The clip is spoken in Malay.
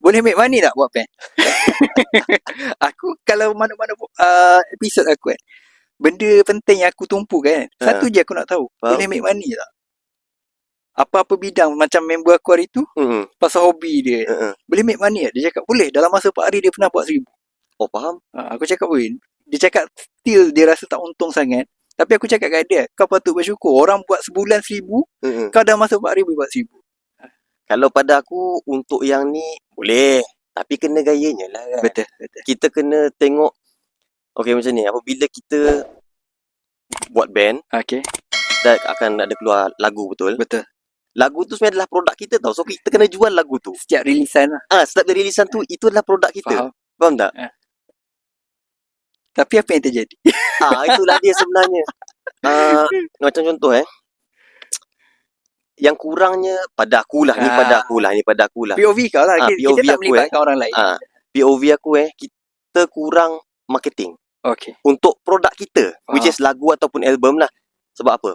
Boleh make money tak buat band? Aku kalau mana-mana episod aku benda penting yang aku tumpu kan, satu je aku nak tahu. Boleh make money tak? Apa-apa bidang macam member aku hari tu, pasal hobi dia. Boleh make money tak? Dia cakap boleh. Dalam masa 4 hari dia pernah buat 1,000. Oh, faham. Aku cakap boleh. Dia cakap still dia rasa tak untung sangat. Tapi aku cakap kat dia, kau patut bersyukur. Orang buat sebulan 1,000, kau dalam masa 4 hari boleh buat 1,000. Kalau pada aku, untuk yang ni, boleh. Tapi kena gayanya lah kan. Betul. Kita kena tengok, okay macam ni, apabila kita buat band, Okay. kita akan ada keluar lagu, betul? Betul. Lagu tu sebenarnya adalah produk kita tau. So, kita kena jual lagu tu. Setiap rilisan lah. Setiap rilisan tu, itu adalah produk kita. Faham tak? Tapi apa yang terjadi? Itulah dia sebenarnya. Macam contoh yang kurangnya pada akulah. Ni pada akulah. POV kau lah. POV kita tak aku, melibatkan orang lain. POV aku kita kurang marketing. Okay. Untuk produk kita. Which is lagu ataupun album lah. Sebab apa?